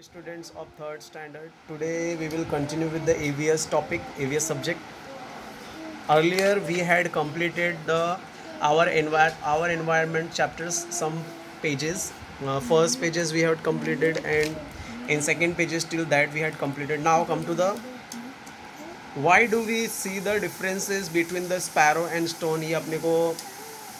Students of third standard. Today we will continue with the AVS topic, AVS subject. Earlier we had completed the our environment chapters, some pages. First pages we had completed, and in second pages till that we had completed. Now come to the why do we see the differences between the sparrow and stone. ये अपने को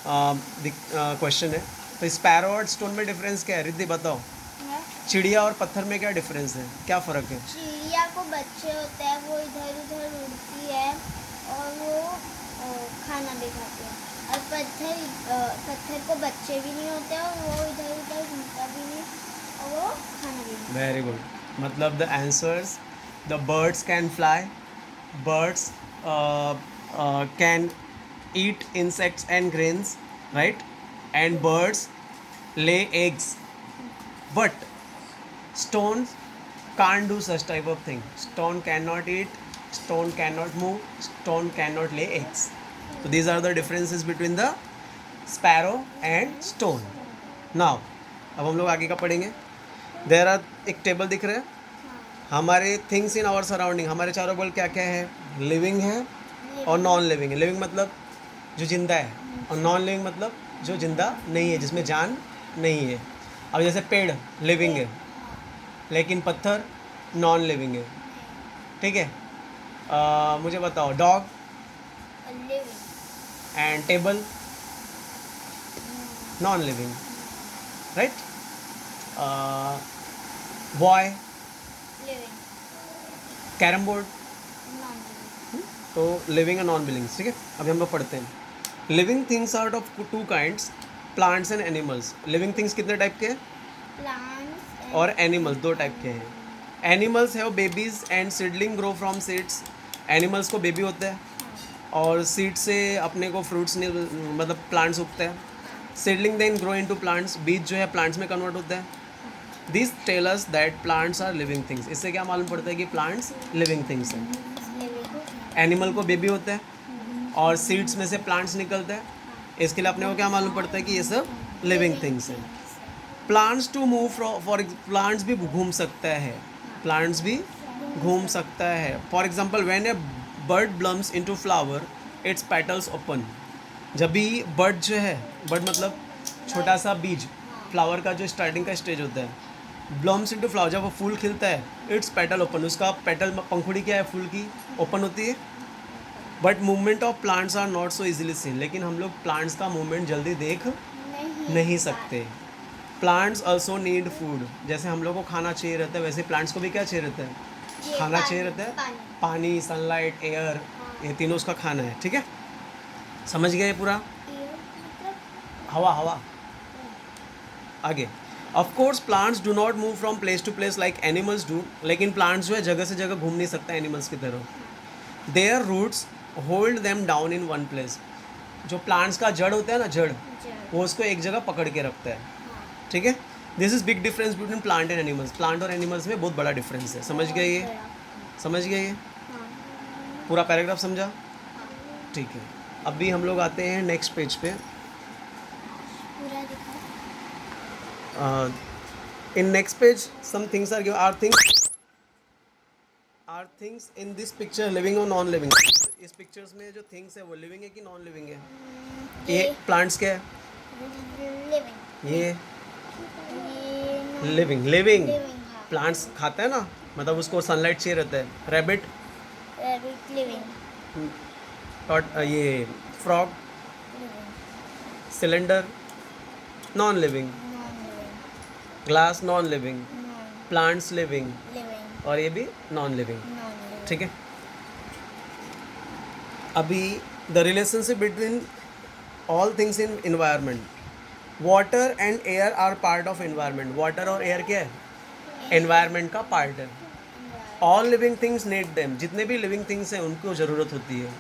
question है. तो sparrow और stone में difference क्या है? रिद्धि बताओ. है। चिड़िया और पत्थर में क्या डिफरेंस है? क्या फ़र्क है? चिड़िया को बच्चे होते हैं, वो इधर उधर उड़ती है और वो खाना भी खाती है। और पत्थर को बच्चे भी नहीं होते और वो इधर उधर घूमता भी नहीं और वो खाना भी नहीं। Very good. मतलब the answers, the birds can fly, birds can eat insects and grains, right? And birds lay eggs, but stones can't do such type of thing. Stone cannot eat, stone cannot move, stone cannot lay eggs. So these are the differences between the sparrow and stone. Now अब हम लोग आगे का पढ़ेंगे. There are एक table दिख रहा है. हमारे थिंग्स इन आवर सराउंडिंग, हमारे चारों बगल क्या क्या है? लिविंग है और नॉन लिविंग है. लिविंग मतलब जो जिंदा है, और नॉन लिविंग मतलब जो जिंदा नहीं है, जिसमें जान नहीं है. अब जैसे पेड़ लिविंग है, लेकिन पत्थर नॉन लिविंग है. ठीक है. मुझे बताओ, dog and table non living, right? Boy, carrom board, तो लिविंग एंड नॉन लिविंग. ठीक है. अभी हम लोग पढ़ते हैं. Living things out of two kinds, plants and animals. Living things कितने टाइप के हैं? प्लांट्स और एनिमल्स दो टाइप के हैं. Animals have babies and seedling grow from seeds. Animals को बेबी होता है और सीड से अपने को फ्रूट्स मतलब प्लांट्स उगते हैं. Seedling then grow into plants. बीज जो है प्लांट्स में कन्वर्ट होता है. This tell us that plants are living things. इससे क्या मालूम पड़ता है कि प्लांट्स लिविंग थिंग्स हैं. एनिमल को बेबी होता है और सीड्स में से प्लांट्स निकलते हैं. इसके लिए अपने को क्या मालूम पड़ता है कि ये सब लिविंग थिंग्स हैं. Plants too move for plants भी घूम सकता है. प्लांट्स भी घूम सकता है. For example, when a bird blooms into flower, its petals open. जब भी बर्ड जो है, बर्ड मतलब छोटा सा बीज, फ्लावर का जो स्टार्टिंग का स्टेज होता है, ब्लम्स इनटू फ्लावर, जब वो फूल खिलता है, इट्स पेटल ओपन. उसका पेटल पंखुड़ी क्या है? फूल की ओपन होती है. But movement of plants are not so easily seen. लेकिन हम लोग प्लांट्स का मूवमेंट जल्दी देख नहीं सकते. Plants also need food. जैसे हम लोग को खाना चाहिए रहता है, वैसे प्लांट्स को भी क्या चाहिए रहता है? खाना चाहिए रहता है. पानी, सनलाइट, एयर, ये तीनों उसका खाना है. ठीक है. समझ गए पूरा? हवा, हवा. आगे. Of course plants do not move from place to place like animals do. लेकिन प्लांट्स जो है जगह से जगह घूम नहीं सकता एनिमल्स की तरह. Their roots hold them down in one place. जो प्लांट्स का जड़ होता है ना, जड़, वो उसको एक जगह पकड़ के रखता है. ठीक है. This is big difference between plant and animals. Plant और एनिमल्स में बहुत बड़ा डिफरेंस है. समझ गए ये? समझ गए ये? पूरा पैराग्राफ समझा? ठीक है. अभी हम लोग आते हैं नेक्स्ट पेज पे. In next page, some things are given. Are things in this picture living or non living? इस पिक्चर्स में जो थिंग्स है वो लिविंग है कि नॉन लिविंग है? ये प्लांट्स क्या है? ये लिविंग. लिविंग. प्लांट्स खाता है ना, मतलब उसको सनलाइट चाहिए रहता है. Rabbit living. और ये frog, cylinder non living. Glass non living. Plants living. और ये भी नॉन लिविंग. ठीक है. अभी the relationship between all things in environment. Water and air are part of environment. Water और एयर क्या है? एनवायरनमेंट का पार्ट है. All living things need them. जितने भी लिविंग थिंग्स हैं उनको ज़रूरत होती है.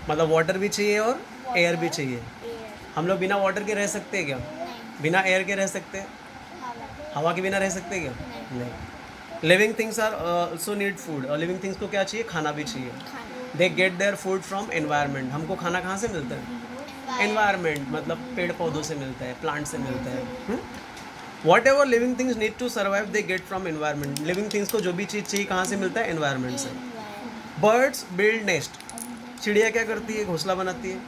मतलब वाटर भी चाहिए और एयर भी चाहिए. हम लोग बिना वाटर के रह सकते हैं क्या? बिना एयर के रह सकते हैं? हवा के बिना रह सकते हैं क्या? नहीं. Living things are also need food. और लिविंग थिंग्स को क्या चाहिए? खाना भी चाहिए. They get their food from environment. हमको खाना कहाँ से मिलता है? एनवायरनमेंट मतलब पेड़ पौधों से मिलता है, प्लांट से मिलता है. Whatever living things need to survive they get from environment. Living things को जो भी चीज़ चाहिए कहाँ से मिलता है? एनवायरमेंट से. Birds build nest. चिड़िया क्या करती है? घोंसला बनाती है.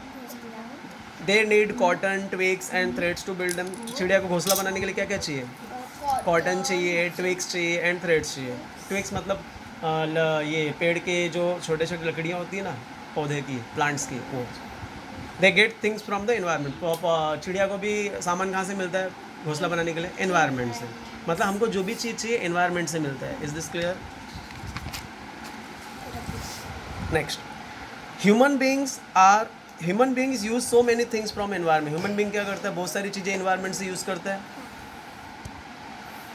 They need cotton, twigs and threads to build them. चिड़िया को घोंसला बनाने के लिए क्या क्या चाहिए? कॉटन चाहिए, ट्विग्स चाहिए एंड थ्रेड्स चाहिए. ट्विग्स मतलब ये पेड़ के जो छोटे छोटे लकड़ियाँ होती है ना, पौधे की, प्लांट्स की, वो. They get things from the environment. चिड़िया को भी सामान कहाँ से मिलता है घोंसला बनाने के लिए? एनवायरनमेंट से. मतलब हमको जो भी चीज़ चाहिए एनवायरनमेंट से मिलता है. Is this clear? Next, human beings use so many things from environment. Human being क्या करता है? बहुत सारी चीज़ें एनवायरनमेंट से यूज़ करता है.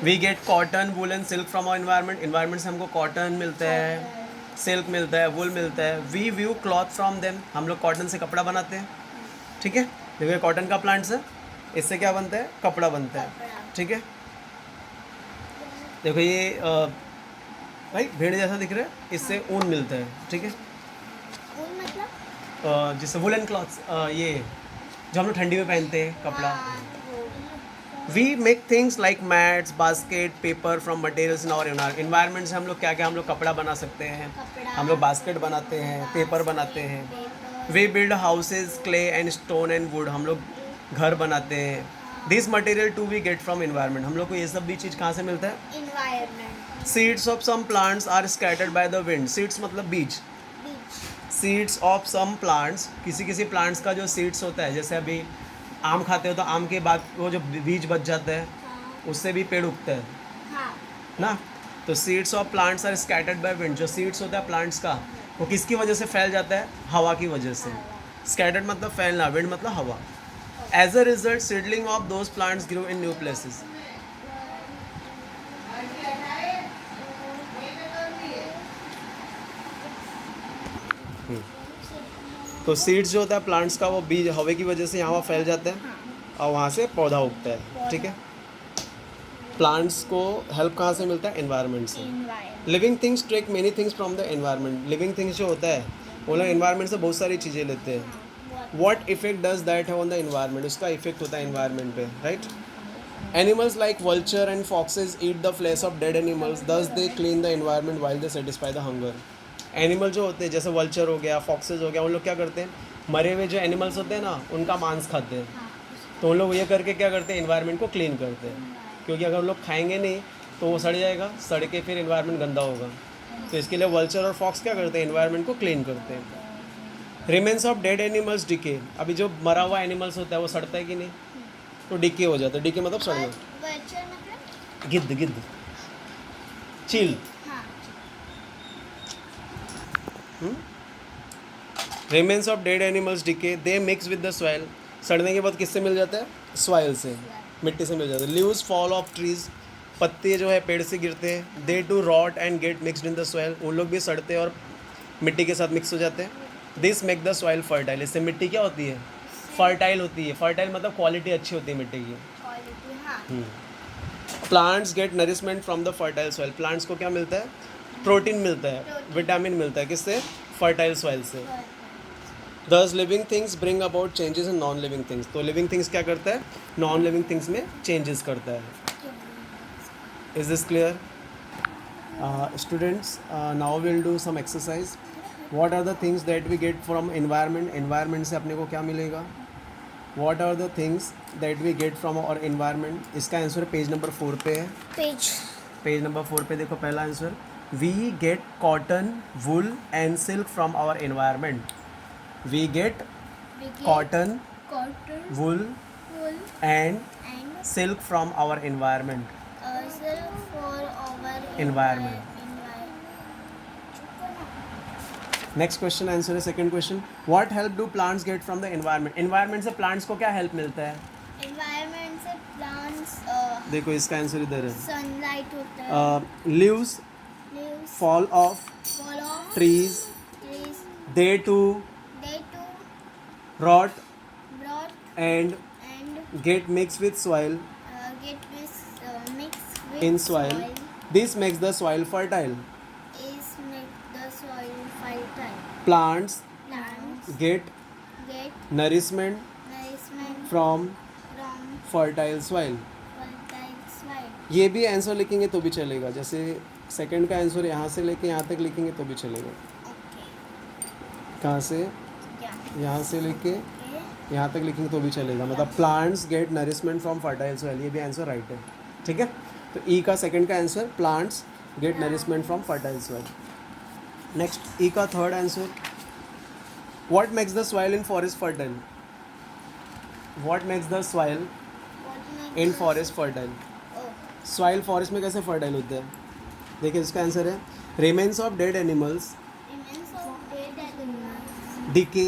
We get cotton, wool and silk from our environment. Environment से हमको कॉटन मिलता है, सिल्क मिलता है, वूल मिलता है. We weave cloth from them. हम लोग कॉटन से कपड़ा बनाते हैं. ठीक है. देखो ये कॉटन का प्लांट्स है, इससे क्या बनता है? कपड़ा बनता है. ठीक है. देखो ये भाई भेड़ जैसा दिख रहा है, इससे ऊन मिलता है. ठीक है. ऊन मतलब जिससे वुलन क्लॉथ्स, ये जो हम लोग ठंडी में पहनते हैं कपड़ा. We make things like mats, basket, paper from materials in our environment से हम लोग क्या क्या हम लोग कपड़ा बना सकते हैं. हम लोग बास्केट बनाते हैं, पेपर बनाते हैं. We build houses, clay and stone and wood. हम लोग घर बनाते हैं. This material too we get from environment. हम लोग को ये सब भी चीज़ कहाँ से मिलता है? Environment. Seeds of some plants are scattered by the wind. Seeds मतलब बीज. सीड्स ऑफ सम प्लांट्स, किसी किसी प्लांट्स का जो सीड्स होता है, जैसे अभी आम खाते हो तो आम के बाद वो जो बीज बच जाता है उससे भी पेड़ उगता है हाँ. ना. तो seeds of plants are scattered by wind. जो सीड्स होता है प्लांट्स का, वो किसकी वजह से फैल जाता है? हवा की वजह से. स्कैटर्ड मतलब फैलना, विंड मतलब हवा. As a result seedling of those plants grow in new places. तो सीड्स जो होता है प्लांट्स का, वो बीज हवा की वजह से यहाँ फैल जाता है और वहाँ से पौधा उगता है. ठीक है. प्लांट्स को हेल्प कहाँ से मिलता है? एनवायरनमेंट से. Living things take many things from the environment. Living things जो होता है वो लोग एनवायरनमेंट से बहुत सारी चीज़ें लेते हैं. What effect does that have on the environment? उसका इफेक्ट होता है एनवायरनमेंट पे. Right. Animals like vulture and foxes eat the flesh of dead animals, thus they clean the environment while they satisfy the hunger. Animal जो होते हैं जैसे vulture हो गया, फॉक्सेज हो गया, उन लोग क्या करते हैं? मरे हुए जो एनिमल्स होते हैं ना, उनका मांस खाते हैं. तो उन लोग ये करके क्या करते हैं? एनवायरनमेंट को क्लीन करते हैं. क्योंकि अगर लोग खाएंगे नहीं तो वो सड़ जाएगा, सड़ के फिर एनवायरनमेंट गंदा होगा. तो इसके लिए वल्चर और फॉक्स क्या करते हैं? एनवायरनमेंट को क्लीन करते हैं. Remains of dead animals decay. अभी जो मरा हुआ एनिमल्स होता है वो सड़ता है कि नहीं? तो डिके हो जाता है. डिके मतलब सड़ना. वल्चर मतलब गिद्ध, गिद्ध, चील. हाँ. Remains of dead animals decay, they mix with the soil. सड़ने के बाद किससे मिल जाता है? सॉइल से, मिट्टी से मिल जाता है. Leaves fall off trees. पत्ते जो है पेड़ से गिरते हैं. They too rot and get mixed in the soil. उन लोग भी सड़ते हैं और मिट्टी के साथ मिक्स हो जाते हैं. This make the soil fertile. इससे मिट्टी क्या होती है? फर्टाइल होती है. फर्टाइल मतलब क्वालिटी अच्छी होती है मिट्टी की. क्वालिटी. हाँ. Plants get nourishment from the fertile soil. Plants को क्या मिलता है? प्रोटीन मिलता है, विटामिन मिलता है. किससे? फर्टाइल सॉइल से. Thus living things bring about changes in non living things. तो लिविंग थिंग्स क्या करता है? नॉन लिविंग थिंग्स में चेंजेस करता है. Is this clear? Students, now will do some exercise. What are the things that we get from environment. Environment से अपने को क्या मिलेगा? What are the things that we get from our environment. इसका answer page number 4 पे है. Page number 4 पे देखो पहला answer. We get cotton, wool and silk from our environment. We get cotton, wool and silk from our environment. Silk for our Environment. Next question answer है second question. What help do plants get from the environment? Environment से plants को क्या help मिलता है? Environment से plants देखो इसका answer इधर है. sunlight होता है. Leaves fall off trees. They too rot and get mixed with soil get mixed with in soil. This makes the soil fertile. Is make the soil fertile. Plants Plants get nourishment nourishment from from fertile soil. fertile ये भी answer लिखेंगे तो भी चलेगा, जैसे second का answer यहाँ से लेके यहाँ तक लिखेंगे तो भी चलेगा। ओके कहाँ से? क्या यहाँ से लेके ओके यहाँ तक लिखेंगे तो भी चलेगा, मतलब plants get nourishment from fertile soil, ये भी आंसर राइट है। ठीक है, तो ई का सेकंड का answer plants get nourishment from fertile soil. Next E का third answer, what makes the soil in forest fertile? What makes the soil in forest fertile? Soil forest में कैसे फर्टाइल होते हैं? देखिए इसका आंसर है remains of dead animals remains of dead animals decay,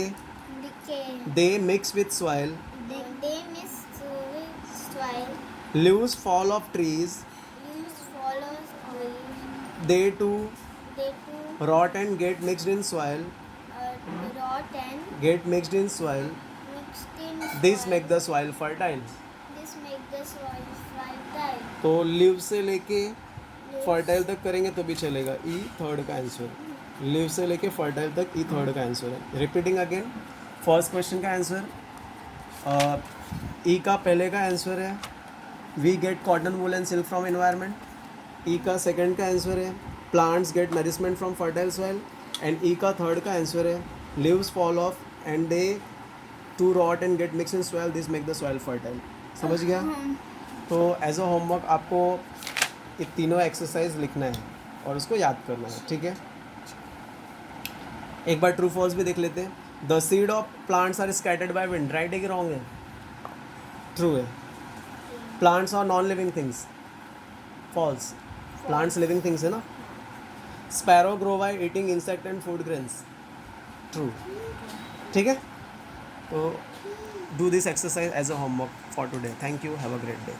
decay they mix with soil, they miss with soil leaves fall of trees, leaves follows trees they too they too rot and get mixed in soil, rot and get mixed in soil, mixed in this soil. make the soil fertile. This make the soil fertile. तो leave से लेके Leaves- fertile तक करेंगे तो भी चलेगा, E third का answer. Leave से लेके फर्टाइल तक ई थर्ड का आंसर है। रिपीटिंग अगेन, फर्स्ट क्वेश्चन का आंसर ई का पहले का आंसर है we get cotton wool and silk from environment. E का सेकंड का आंसर है plants get nourishment from fertile soil. And E का थर्ड का आंसर है leaves fall of and they too rot and get mix in soil, this make the soil fertile. समझ गया? तो as a homework आपको ये तीनों एक्सरसाइज लिखना है और उसको याद करना है। ठीक है, एक बार ट्रू फॉल्स भी देख लेते हैं। The seed of plants are scattered by wind, right है कि रॉन्ग है? ट्रू है। Plants are non living things, false. Plants living things है ना। Sparrow grow by eating insect and food grains, true. ठीक है, तो do this exercise as a homework for today. Thank you, have a great day.